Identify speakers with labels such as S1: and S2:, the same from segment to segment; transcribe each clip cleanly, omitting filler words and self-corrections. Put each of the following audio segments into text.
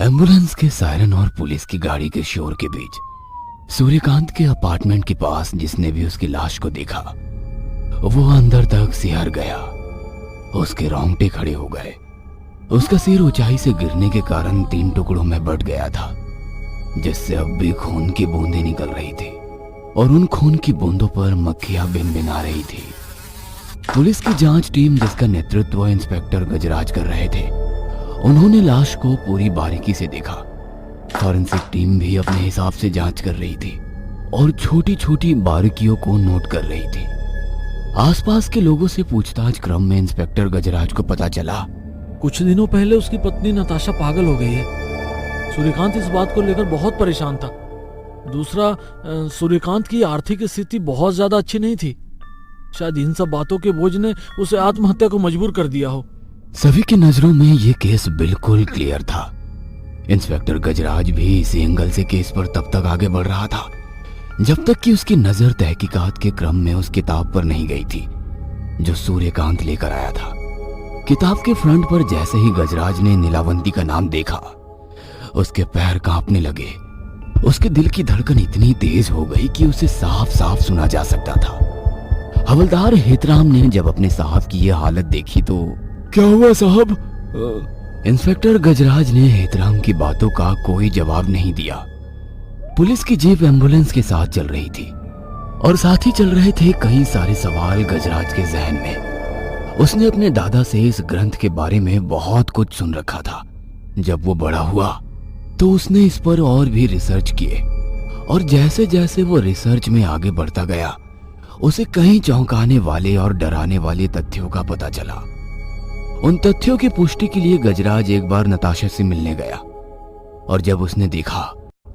S1: Ambulance के siren और police की गाड़ी के शोर के बीच सूर्यकांत के अपार्टमेंट के पास जिसने भी उसकी लाश को देखा वो अंदर तक सिहर गया। उसके रोंगटे खड़े हो गए। उसका सिर ऊंचाई से गिरने के कारण 3 टुकड़ों में बट गया था, जिससे अब भी खून की बूंदें निकल रही थी और उन खून की बूंदों पर मक्खियां भिनभिना रही थी। पुलिस की जांच टीम जिसका नेतृत्व इंस्पेक्टर गजराज कर रहे थे, उन्होंने लाश को पूरी बारीकी से देखा। फॉरेंसिक टीम भी अपने हिसाब से जांच कर रही थी और छोटी छोटी बारीकियों को नोट कर रही थी। आसपास के लोगों से पूछताछ क्रम में इंस्पेक्टर गजराज को पता चला
S2: कुछ दिनों पहले उसकी पत्नी नताशा पागल हो गई है। सूर्यकांत इस बात को लेकर बहुत परेशान था। दूसरा, सूर्यकांत की आर्थिक स्थिति बहुत ज्यादा अच्छी नहीं थी। शायद इन सब बातों के बोझ ने उसे आत्महत्या को मजबूर कर दिया हो।
S1: सभी की नजरों में यह केस बिल्कुल क्लियर था। इंस्पेक्टर गजराज भी इसी एंगल से केस पर तब तक आगे बढ़ रहा था जब तक कि उसकी नजर तहकीकात के क्रम में उस किताब पर नहीं गई थी जो सूर्यकांत लेकर आया था। किताब के फ्रंट पर जैसे ही गजराज ने नीलावंती का नाम देखा, उसके पैर कांपने लगे। उसके दिल की धड़कन इतनी तेज हो गई कि उसे साफ साफ सुना जा सकता था। हवलदार हेतराम ने जब अपने साहब की यह हालत देखी तो क्या हुआ साहब? इंस्पेक्टर गजराज ने हेतराम की बातों का कोई जवाब नहीं दिया। पुलिस की जीप एम्बुलेंस के साथ चल रही थी और साथ ही चल रहे थे कई सारे सवाल गजराज के जहन में। उसने अपने दादा से इस ग्रंथ के बारे में बहुत कुछ सुन रखा था। जब वो बड़ा हुआ तो उसने इस पर और भी रिसर्च किए और जैसे जैसे वो रिसर्च में आगे बढ़ता गया उसे कई चौंकाने वाले और डराने वाले तथ्यों का पता चला। उन तथ्यों की पुष्टि के लिए गजराज एक बार नताशा से मिलने गया और जब उसने देखा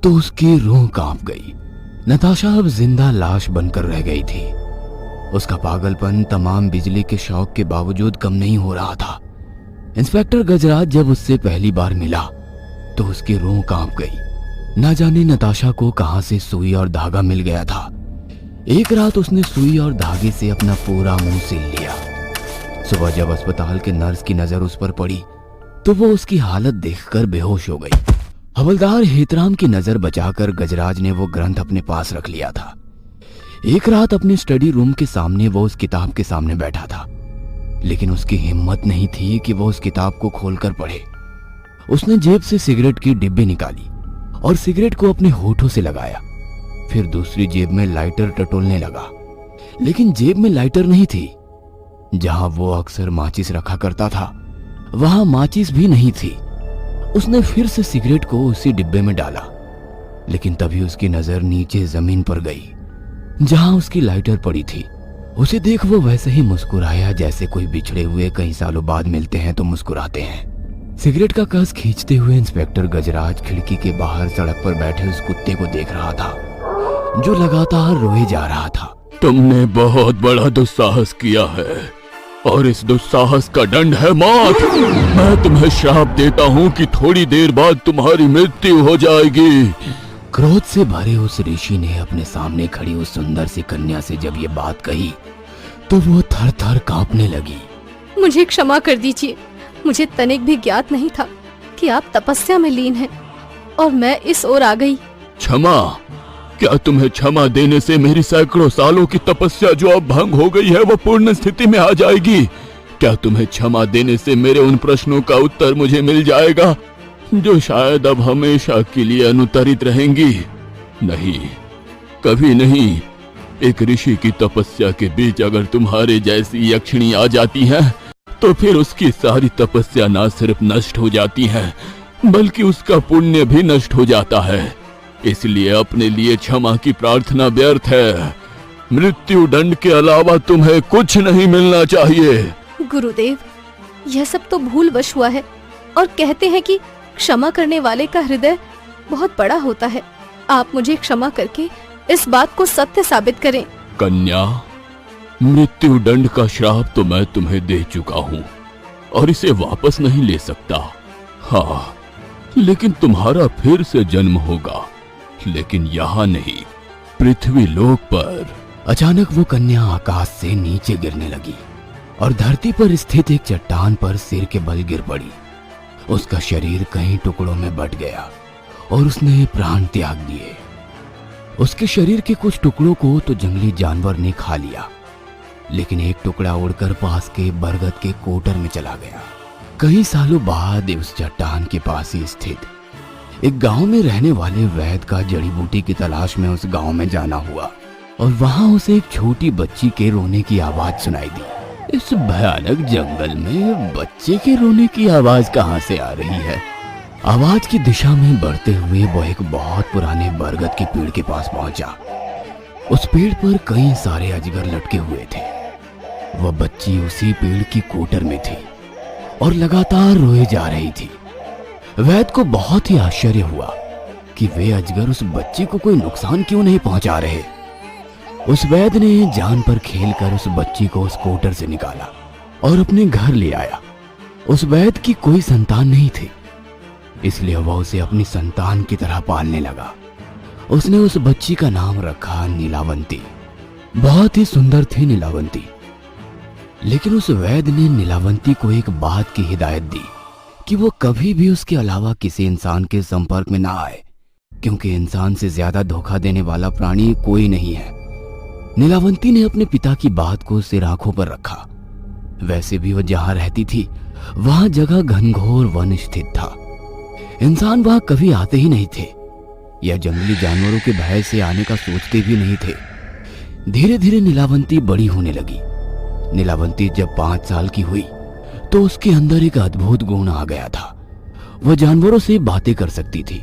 S1: तो उसकी रूह कांप गई। नताशा अब जिंदा लाश बनकर रह गई थी। उसका पागलपन तमाम बिजली के शौक के बावजूद कम नहीं हो रहा था। इंस्पेक्टर गजराज जब उससे पहली बार मिला तो उसकी रूह कांप गई। ना जाने नताशा को कहां से सुई और धागा मिल गया था। एक रात उसने सुई और धागे से अपना पूरा मुंह सील लिया। सुबह जब अस्पताल के नर्स की नजर उस पर पड़ी तो वो उसकी हालत देखकर बेहोश हो गई। हवलदार हेतराम की नजर बचाकर गजराज ने वो ग्रंथ अपने पास रख लिया था। एक रात अपने स्टडी रूम के सामने वो उस किताब के सामने बैठा था, लेकिन उसकी हिम्मत नहीं थी कि वो उस किताब को खोलकर पढ़े। उसने जेब से सिगरेट की डिब्बी निकाली और सिगरेट को अपने होठों से लगाया। फिर दूसरी जेब में लाइटर टटोलने लगा, लेकिन जेब में लाइटर नहीं थी। जहां वो अक्सर माचिस रखा करता था वहां माचिस भी नहीं थी। उसने फिर से सिगरेट को उसी डिब्बे में डाला, लेकिन तभी उसकी नजर नीचे जमीन पर गई जहां उसकी लाइटर पड़ी थी। उसे देख वो वैसे ही मुस्कुराया जैसे कोई बिछड़े हुए कई सालों बाद मिलते हैं तो मुस्कुराते हैं। सिगरेट का कस खींचते हुए इंस्पेक्टर गजराज खिड़की के बाहर सड़क पर बैठे उस कुत्ते को देख रहा था जो लगातार रोए जा रहा था।
S3: तुमने बहुत बड़ा दुस्साहस किया है और इस दुस्साहस का दंड है मौत। मैं तुम्हें श्राप देता हूँ कि थोड़ी देर बाद तुम्हारी मृत्यु हो जाएगी।
S1: क्रोध से भरे उस ऋषि ने अपने सामने खड़ी उस सुंदर सी कन्या से जब ये बात कही तो वो थर थर कांपने लगी।
S4: मुझे क्षमा कर दीजिए। मुझे तनिक भी ज्ञात नहीं था कि आप तपस्या में लीन हैं और मैं इस ओर आ गई।
S3: क्षमा? क्या तुम्हें क्षमा देने से मेरी सैकड़ों सालों की तपस्या जो अब भंग हो गई है वो पूर्ण स्थिति में आ जाएगी? क्या तुम्हें क्षमा देने से मेरे उन प्रश्नों का उत्तर मुझे मिल जाएगा जो शायद अब हमेशा के लिए अनुत्तरित रहेंगी? नहीं, कभी नहीं। एक ऋषि की तपस्या के बीच अगर तुम्हारे जैसी यक्षिणी आ जाती है तो फिर उसकी सारी तपस्या न सिर्फ नष्ट हो जाती है बल्कि उसका पुण्य भी नष्ट हो जाता है। इसलिए अपने लिए क्षमा की प्रार्थना व्यर्थ है। मृत्यु दंड के अलावा तुम्हें कुछ नहीं मिलना चाहिए।
S4: गुरुदेव, यह सब तो भूलवश हुआ है और कहते हैं कि क्षमा करने वाले का हृदय बहुत बड़ा होता है। आप मुझे क्षमा करके इस बात को सत्य साबित करें।
S3: कन्या, मृत्यु दंड का श्राप तो मैं तुम्हें दे चुका हूँ और इसे वापस नहीं ले सकता। हाँ, लेकिन तुम्हारा फिर से जन्म होगा, लेकिन यहाँ नहीं, पृथ्वी लोक पर।
S1: अचानक वो कन्या आकाश से नीचे गिरने लगी और धरती पर स्थित एक चट्टान पर सिर के बल गिर पड़ी। उसका शरीर कई टुकड़ों में बट गया और उसने प्राण त्याग दिए। उसके शरीर के कुछ टुकड़ों को तो जंगली जानवर ने खा लिया, लेकिन एक टुकड़ा उड़कर पास के बरगद के कोटर में चला गया। कई सालों बाद उस चट्टान के पास ही स्थित एक गांव में रहने वाले वैद्य का जड़ी बूटी की तलाश में उस गांव में जाना हुआ और वहां उसे एक छोटी बच्ची के रोने की आवाज सुनाई दी। इस भयानक जंगल में बच्चे के रोने की आवाज कहां से आ रही है? आवाज की दिशा में बढ़ते हुए वो एक बहुत पुराने बरगद के पेड़ के पास पहुंचा। उस पेड़ पर कई सारे अजगर लटके हुए थे। वह बच्ची उसी पेड़ की कोटर में थी और लगातार रोए जा रही थी। वैद्य को बहुत ही आश्चर्य हुआ कि वे अजगर उस बच्ची को कोई नुकसान क्यों नहीं पहुंचा रहे। उस वैद्य ने जान पर खेलकर उस बच्ची को उस कोटर से निकाला और अपने घर ले आया। उस वैद्य की कोई संतान नहीं थी, इसलिए वह उसे अपनी संतान की तरह पालने लगा। उसने उस बच्ची का नाम रखा नीलावंती। बहुत ही सुंदर थी नीलावंती। लेकिन उस वैद्य ने नीलावंती को एक बात की हिदायत दी कि वो कभी भी उसके अलावा किसी इंसान के संपर्क में ना आए, क्योंकि इंसान से ज्यादा धोखा देने वाला प्राणी कोई नहीं है। नीलावंती ने अपने पिता की बात को सिर आंखों पर रखा। वैसे भी वह जहां रहती थी वहां जगह घनघोर वन स्थित था। इंसान वहां कभी आते ही नहीं थे या जंगली जानवरों के भय से आने का सोचते भी नहीं थे। धीरे धीरे नीलावंती बड़ी होने लगी। नीलावंती जब 5 साल की हुई तो उसके अंदर एक अद्भुत गुण आ गया था। वह जानवरों से बातें कर सकती थी।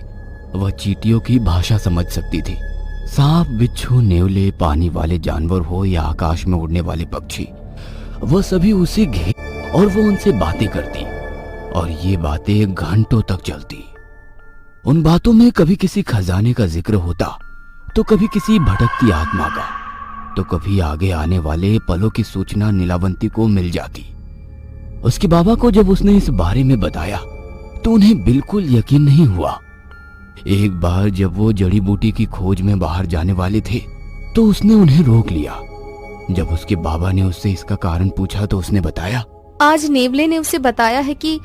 S1: वह चींटियों की भाषा समझ सकती थी। सांप, बिच्छू, नेवले, पानी वाले जानवर हो या आकाश में उड़ने वाले पक्षी, वह सभी उसे घेर और वो उनसे बातें करती और ये बातें घंटों तक चलती। उन बातों में कभी किसी खजाने का जिक्र होता तो कभी किसी भटकती आत्मा का, तो कभी आगे आने वाले पलों की सूचना नीलावंती को मिल जाती। उसके बाबा को जब उसने इस बारे में बताया तो उन्हें बिल्कुल यकीन नहीं हुआ। एक बार जब वो जड़ी बूटी की खोज में बाहर जाने वाले थे तो उसने उन्हें रोक लिया। जब उसके बाबा ने उससे इसका कारण पूछा तो उसने बताया,
S4: आज नेवले ने उसे बताया है कि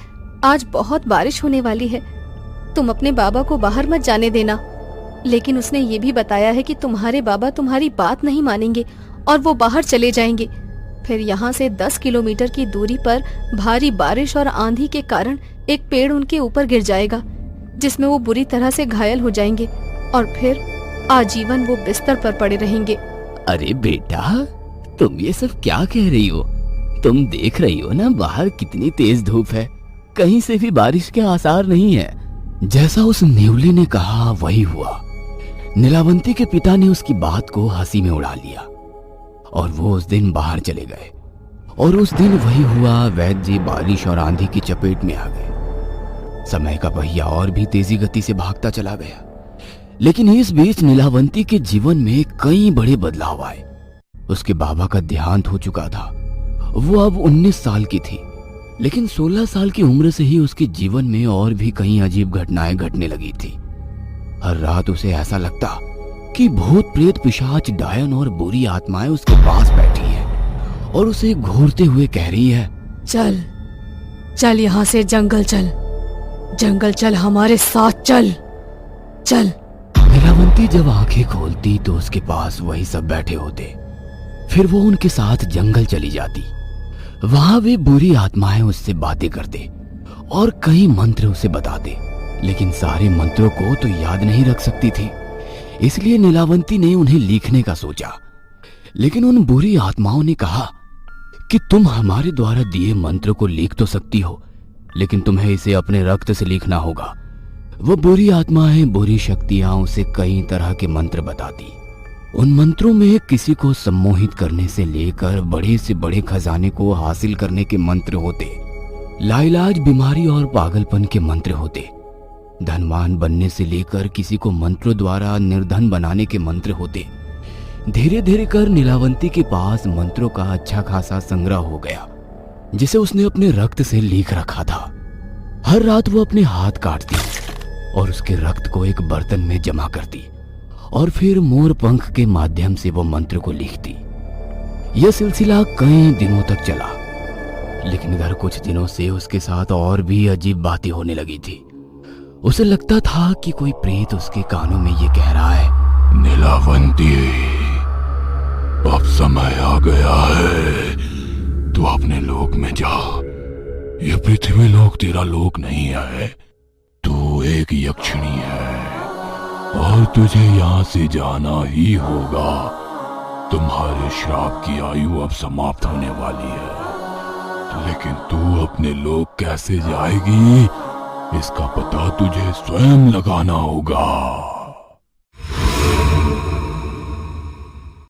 S4: आज बहुत बारिश होने वाली है, तुम अपने बाबा को बाहर मत जाने देना। लेकिन उसने ये भी बताया है कि तुम्हारे बाबा तुम्हारी बात नहीं मानेंगे और वो बाहर चले जाएंगे। फिर यहाँ से 10 किलोमीटर की दूरी पर भारी बारिश और आंधी के कारण एक पेड़ उनके ऊपर गिर जाएगा, जिसमें वो बुरी तरह से घायल हो जाएंगे और फिर आजीवन वो बिस्तर पर पड़े रहेंगे।
S1: अरे बेटा, तुम ये सब क्या कह रही हो? तुम देख रही हो ना बाहर कितनी तेज धूप है, कहीं से भी बारिश के आसार नहीं है। जैसा उस नेवले ने कहा वही हुआ। नीलावंती के पिता ने उसकी बात को हंसी में उड़ा लिया और वो उस दिन बाहर चले गए। और उस दिन वही हुआ, वैद्य जी बारिश और आंधी की चपेट में आ गए। समय का पहिया और भी तेजी गति से भागता चला गया। लेकिन इस बीच नीलावंती के जीवन में कई बड़े बदलाव आए। उसके बाबा का देहांत हो चुका था। वो अब 19 साल की थी, लेकिन 16 साल की उम्र से ही उसके जीवन में और भी कई अजीब घटनाएं घटने लगी थी। हर रात उसे ऐसा लगता कि भूत, प्रेत, पिशाच, डायन और बुरी आत्माएं उसके पास बैठी हैं और उसे घूरते हुए कह रही है,
S4: चल चल यहाँ से जंगल चल, जंगल चल, हमारे साथ चल चल।
S1: नीलावंती जब आंखें खोलती तो उसके पास वही सब बैठे होते। फिर वो उनके साथ जंगल चली जाती। वहां वे बुरी आत्माएं उससे बातें करते और कई मंत्र उसे बताते, लेकिन सारे मंत्रों को तो याद नहीं रख सकती थी। इसलिए नीलावंती ने उन्हें लिखने का सोचा। लेकिन उन बुरी आत्माओं ने कहा कि तुम हमारे द्वारा दिए मंत्र को लिख तो सकती हो, लेकिन तुम्हें इसे अपने रक्त से लिखना होगा। वो बुरी आत्माएं, बुरी शक्तियां उसे कई तरह के मंत्र बताती। उन मंत्रों में किसी को सम्मोहित करने से लेकर बड़े से बड़े खजाने को हासिल करने के मंत्र होते, लाइलाज बीमारी और पागलपन के मंत्र होते, धनवान बनने से लेकर किसी को मंत्रों द्वारा निर्धन बनाने के मंत्र होते। धीरे धीरे कर नीलावंती के पास मंत्रों का अच्छा खासा संग्रह हो गया, जिसे उसने अपने रक्त से लिख रखा था। हर रात वो अपने हाथ काटती और उसके रक्त को एक बर्तन में जमा करती और फिर मोर पंख के माध्यम से वो मंत्र को लिखती। यह सिलसिला कई दिनों तक चला, लेकिन इधर कुछ दिनों से उसके साथ और भी अजीब बातें होने लगी थी। उसे लगता था कि कोई प्रेत उसके कानों में ये कह रहा है,
S3: नीलावंती, अब समय आ गया है, तू अपने लोक में जा। ये पृथ्वी लोक तेरा लोक नहीं है, तू एक यक्षिणी है और तुझे यहाँ से जाना ही होगा। तुम्हारे श्राप की आयु अब समाप्त होने वाली है, लेकिन तू अपने लोक कैसे जाएगी, इसका पता तुझे स्वयं लगाना होगा।